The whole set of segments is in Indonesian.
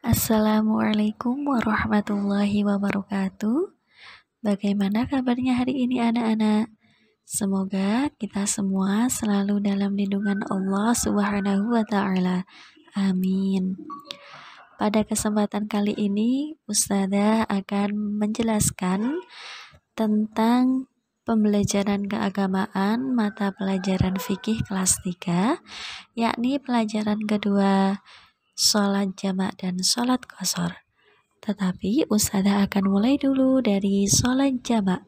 Assalamualaikum warahmatullahi wabarakatuh. Bagaimana kabarnya hari ini anak-anak? Semoga kita semua selalu dalam lindungan Allah Subhanahu wa taala. Amin. Pada kesempatan kali ini Ustazah akan menjelaskan tentang pembelajaran keagamaan mata pelajaran fikih kelas 3, yakni pelajaran kedua, sholat jamak dan sholat qashar. Tetapi Ustazah akan mulai dulu dari sholat jamak.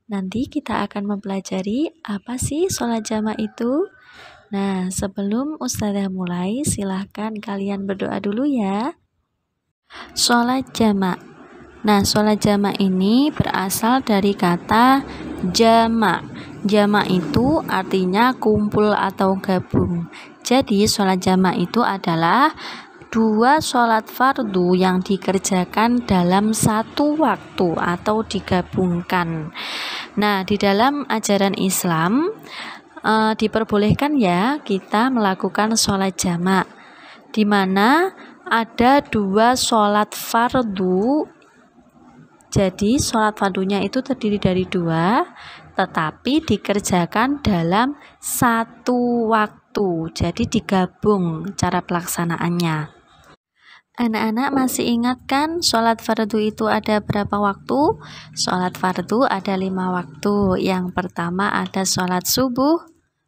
Nanti kita akan mempelajari apa sih sholat jamak itu. Nah, sebelum Ustazah mulai, silahkan kalian berdoa dulu ya. Sholat jamak. Nah, sholat jamak ini berasal dari kata jamak. Jamak itu artinya kumpul atau gabung. Jadi sholat jamak itu adalah dua sholat fardu yang dikerjakan dalam satu waktu atau digabungkan. Nah, di dalam ajaran Islam diperbolehkan ya kita melakukan sholat jamak, di mana ada dua sholat fardu. Jadi sholat fardunya itu terdiri dari dua, tetapi dikerjakan dalam satu waktu. Jadi digabung cara pelaksanaannya. Anak-anak masih ingat kan sholat fardu itu ada berapa waktu? Sholat fardu ada 5 waktu. Yang pertama ada sholat subuh,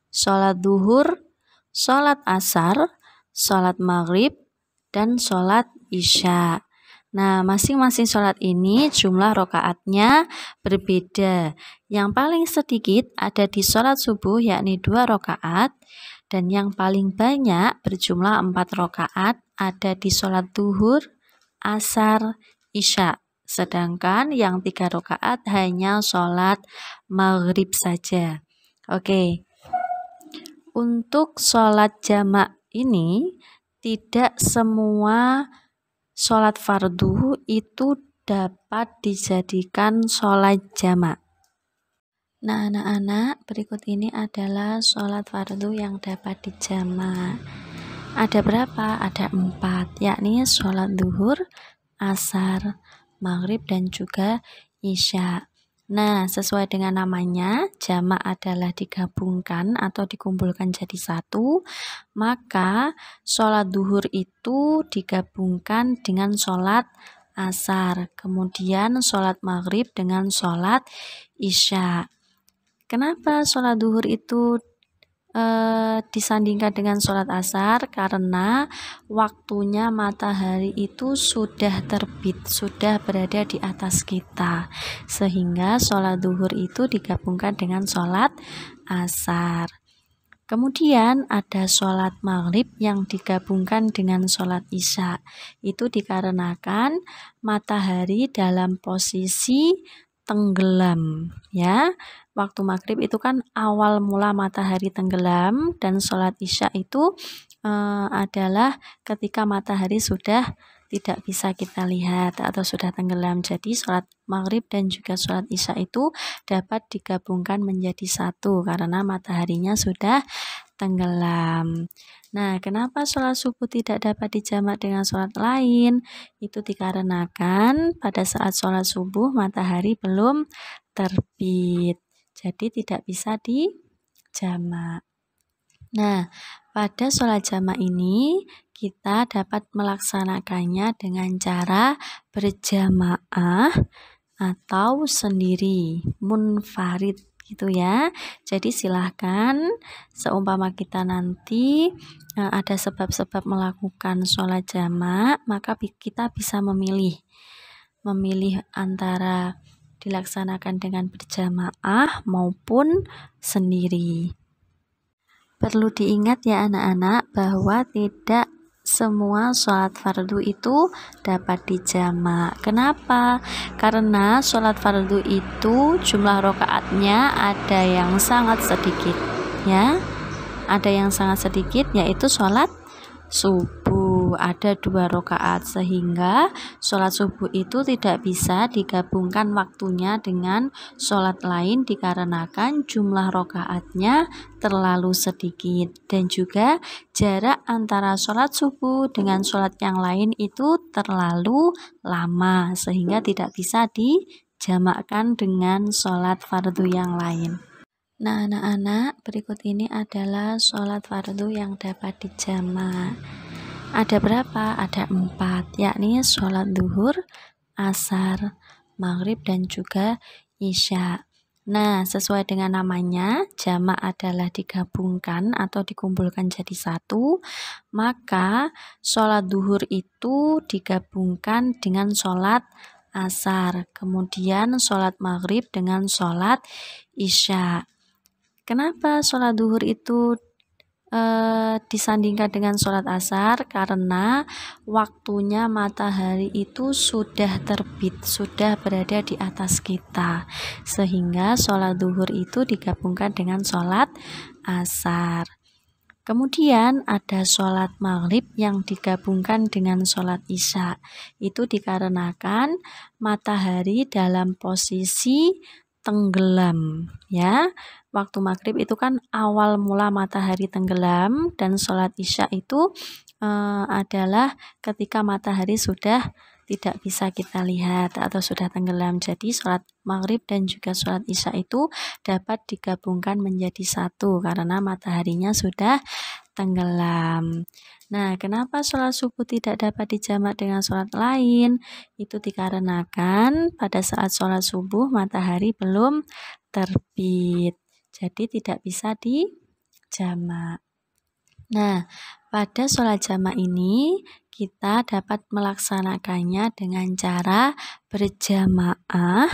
sholat duhur, sholat asar, sholat maghrib, dan sholat isya. Nah, masing-masing sholat ini jumlah rokaatnya berbeda. Yang paling sedikit ada di sholat subuh yakni 2 rokaat, dan yang paling banyak berjumlah 4 rokaat ada di sholat duhur, asar, isya. Sedangkan yang 3 rokaat hanya sholat maghrib saja. Oke. Untuk sholat jamak ini tidak semua sholat fardu itu dapat dijadikan sholat jamak. Nah, anak-anak, berikut ini adalah sholat fardu yang dapat dijamak. Ada berapa? Ada 4, yakni sholat duhur, asar, maghrib, dan juga isya. Nah, sesuai dengan namanya, jamak adalah digabungkan atau dikumpulkan jadi satu, maka sholat duhur itu digabungkan dengan sholat asar, kemudian sholat maghrib dengan sholat isya. Kenapa sholat duhur itu disandingkan dengan sholat asar? Karena waktunya matahari itu sudah terbit, sudah berada di atas kita, sehingga sholat duhur itu digabungkan dengan sholat asar. Kemudian ada sholat maghrib yang digabungkan dengan sholat isya. Itu dikarenakan matahari dalam posisi tenggelam, ya. Waktu maghrib itu kan awal mula matahari tenggelam, dan sholat isya itu adalah ketika matahari sudah tidak bisa kita lihat atau sudah tenggelam. Jadi sholat maghrib dan juga sholat isya itu dapat digabungkan menjadi satu karena mataharinya sudah tenggelam. Nah, kenapa sholat subuh tidak dapat dijamak dengan sholat lain? Itu dikarenakan pada saat sholat subuh matahari belum terbit, jadi tidak bisa dijamak. Nah, pada sholat jamak ini kita dapat melaksanakannya dengan cara berjamaah atau sendiri, munfarid gitu ya. Jadi silahkan, seumpama kita nanti ada sebab-sebab melakukan sholat jamak, maka kita bisa memilih antara dilaksanakan dengan berjamaah maupun sendiri. Perlu diingat ya anak-anak bahwa tidak semua sholat fardu itu dapat dijamak. Kenapa? Karena sholat fardu itu jumlah rokaatnya ada yang sangat sedikit, ya. Ada yang sangat sedikit, yaitu sholat subuh. subuh, ada 2 rakaat, sehingga sholat subuh itu tidak bisa digabungkan waktunya dengan sholat lain dikarenakan jumlah rakaatnya terlalu sedikit, dan juga jarak antara sholat subuh dengan sholat yang lain itu terlalu lama sehingga tidak bisa dijamakkan dengan sholat fardu yang lain. Nah, anak-anak, berikut ini adalah sholat fardu yang dapat dijamak. Ada berapa? Ada 4, yakni sholat duhur, asar, maghrib, dan juga isya. Nah, sesuai dengan namanya, jamak adalah digabungkan atau dikumpulkan jadi satu, maka sholat duhur itu digabungkan dengan sholat asar, kemudian sholat maghrib dengan sholat isya. Kenapa sholat duhur itu disandingkan dengan sholat asar? Karena waktunya matahari itu sudah terbit, sudah berada di atas kita, sehingga sholat duhur itu digabungkan dengan sholat asar. Kemudian ada sholat maghrib yang digabungkan dengan sholat isya. Itu dikarenakan matahari dalam posisi tenggelam, ya. Waktu maghrib itu kan awal mula matahari tenggelam, dan sholat isya itu adalah ketika matahari sudah tidak bisa kita lihat atau sudah tenggelam. Jadi sholat maghrib dan juga sholat isya itu dapat digabungkan menjadi satu karena mataharinya sudah tenggelam. Nah, kenapa sholat subuh tidak dapat dijamak dengan sholat lain? Itu dikarenakan pada saat sholat subuh matahari belum terbit, jadi tidak bisa dijamak. Nah, pada sholat jamak ini kita dapat melaksanakannya dengan cara berjamaah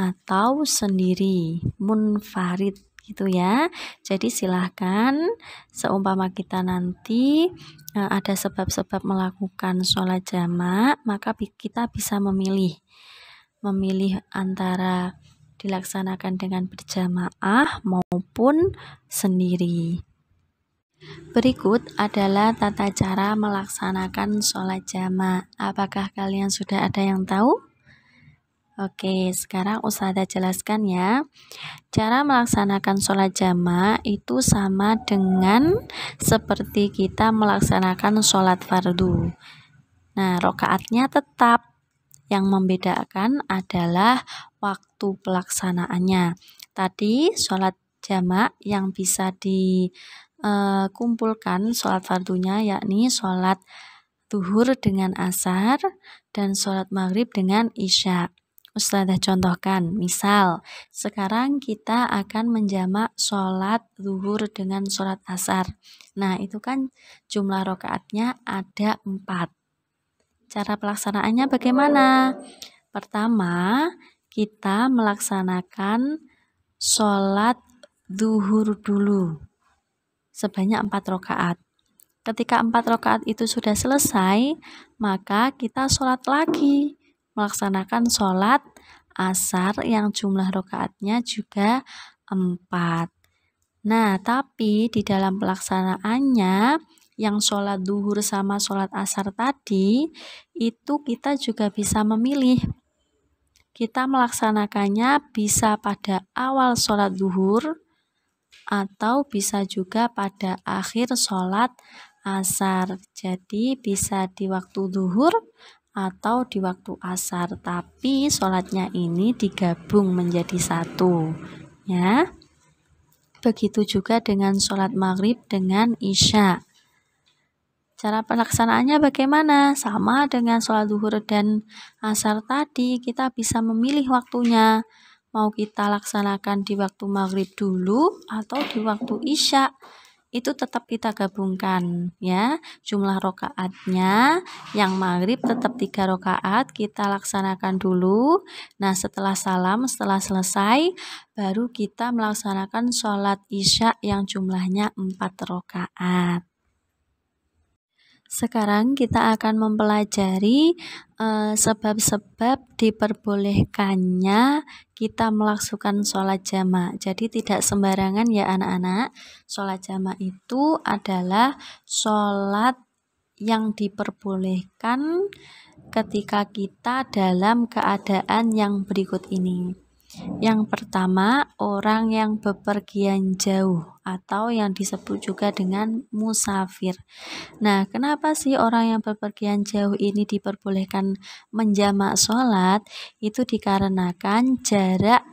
atau sendiri, munfarid gitu ya. Jadi silahkan, seumpama kita nanti ada sebab-sebab melakukan sholat jamak, maka kita bisa memilih antara dilaksanakan dengan berjamaah maupun sendiri. Berikut adalah tata cara melaksanakan sholat jamak. Apakah kalian sudah ada yang tahu? Oke, sekarang Ustazah jelaskan ya. Cara melaksanakan sholat jamak itu sama dengan seperti kita melaksanakan sholat fardu. Nah, rakaatnya tetap. Yang membedakan adalah waktu pelaksanaannya. Tadi sholat jamak yang bisa dikumpulkan sholat fardunya, yakni sholat duhur dengan asar dan sholat maghrib dengan isya. Ustazah contohkan, misal sekarang kita akan menjamak sholat duhur dengan sholat asar. Nah, itu kan jumlah rakaatnya ada 4. Cara pelaksanaannya bagaimana? Pertama, kita melaksanakan sholat duhur dulu sebanyak 4 rakaat. Ketika 4 rakaat itu sudah selesai, maka kita sholat lagi, melaksanakan sholat asar yang jumlah rakaatnya juga 4. Nah, tapi di dalam pelaksanaannya yang sholat duhur sama sholat asar tadi, itu kita juga bisa memilih. Kita melaksanakannya bisa pada awal sholat duhur atau bisa juga pada akhir sholat asar. Jadi bisa di waktu duhur atau di waktu asar, tapi sholatnya ini digabung menjadi satu, ya. Begitu juga dengan sholat maghrib dengan isya. Cara pelaksanaannya bagaimana? Sama dengan sholat duhur dan asar tadi, kita bisa memilih waktunya. Mau kita laksanakan di waktu maghrib dulu atau di waktu isya. Itu tetap kita gabungkan ya. Jumlah rakaatnya yang maghrib tetap 3 rakaat kita laksanakan dulu. Nah, setelah salam, setelah selesai, baru kita melaksanakan sholat isya yang jumlahnya 4 rakaat. Sekarang kita akan mempelajari sebab-sebab diperbolehkannya kita melakukan sholat jamak. Jadi tidak sembarangan ya anak-anak. Sholat jamak itu adalah sholat yang diperbolehkan ketika kita dalam keadaan yang berikut ini. Yang pertama, orang yang bepergian jauh atau yang disebut juga dengan musafir. Nah, kenapa sih orang yang bepergian jauh ini diperbolehkan menjamak sholat? Itu dikarenakan jarak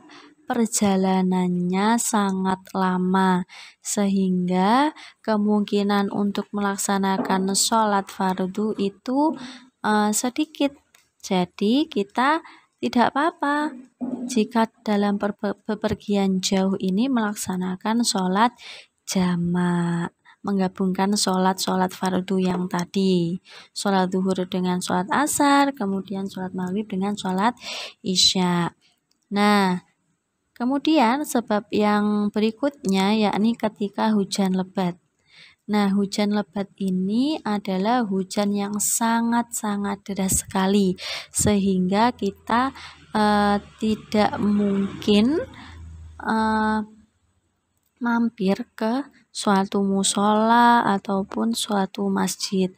perjalanannya sangat lama, sehingga kemungkinan untuk melaksanakan sholat fardu itu sedikit. Jadi kita tidak apa-apa jika dalam bepergian jauh ini melaksanakan sholat jamak, menggabungkan sholat fardu yang tadi, sholat zuhur dengan sholat asar, kemudian sholat maghrib dengan sholat isya. Nah, kemudian sebab yang berikutnya yakni ketika hujan lebat. Nah, hujan lebat ini adalah hujan yang sangat-sangat deras sekali, sehingga kita tidak mungkin mampir ke suatu musola ataupun suatu masjid.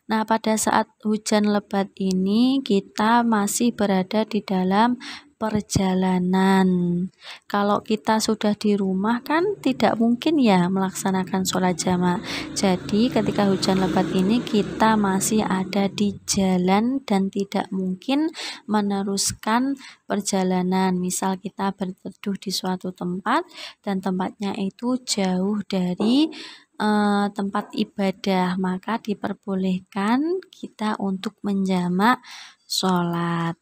Nah, pada saat hujan lebat ini kita masih berada di dalam perjalanan. Kalau kita sudah di rumah kan tidak mungkin ya melaksanakan sholat jamak. Jadi ketika hujan lebat ini kita masih ada di jalan dan tidak mungkin meneruskan perjalanan. Misal kita berteduh di suatu tempat dan tempatnya itu jauh dari tempat ibadah, maka diperbolehkan kita untuk menjamak sholat.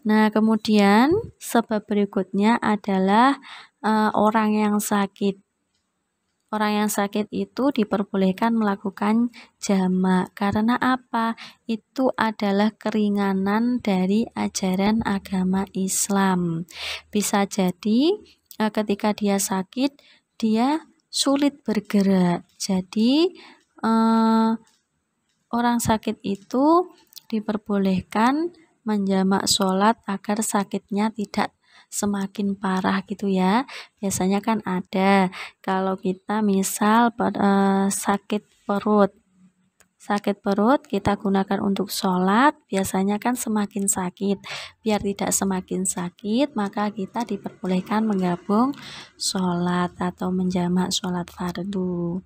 Nah, kemudian sebab berikutnya adalah orang yang sakit. Orang yang sakit itu diperbolehkan melakukan jamak. Karena apa? Itu adalah keringanan dari ajaran agama Islam. Bisa jadi ketika dia sakit, dia sulit bergerak. Jadi orang sakit itu diperbolehkan menjamak sholat agar sakitnya tidak semakin parah gitu ya. Biasanya kan ada kalau kita misal sakit perut kita gunakan untuk sholat, biasanya kan semakin sakit. Biar tidak semakin sakit, maka kita diperbolehkan menggabung sholat atau menjamak sholat fardu.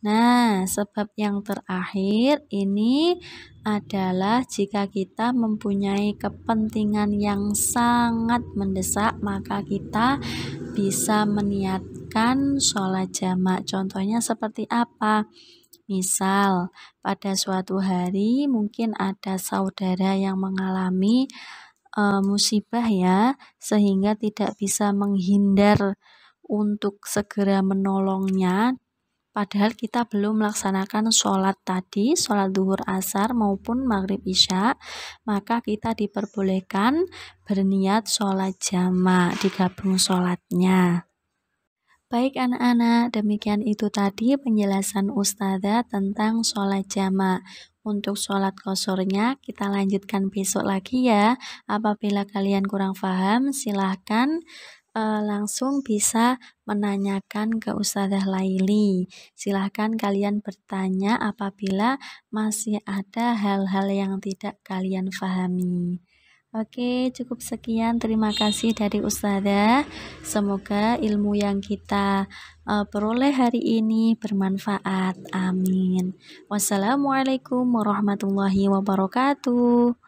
Nah, sebab yang terakhir ini adalah jika kita mempunyai kepentingan yang sangat mendesak, maka kita bisa meniatkan sholat jamak. Contohnya seperti apa? Misal, pada suatu hari mungkin ada saudara yang mengalami musibah ya, sehingga tidak bisa menghindar untuk segera menolongnya. Padahal kita belum melaksanakan sholat tadi, sholat zuhur asar maupun maghrib isya, maka kita diperbolehkan berniat sholat jamak, digabung sholatnya. Baik anak-anak, demikian itu tadi penjelasan Ustazah tentang sholat jamak. Untuk sholat kosornya kita lanjutkan besok lagi ya. Apabila kalian kurang paham, silahkan langsung bisa menanyakan ke Ustazah Laili. Silahkan kalian bertanya apabila masih ada hal-hal yang tidak kalian pahami. Oke, cukup sekian. Terima kasih dari Ustazah. Semoga ilmu yang kita peroleh hari ini bermanfaat. Amin. Wassalamualaikum warahmatullahi wabarakatuh.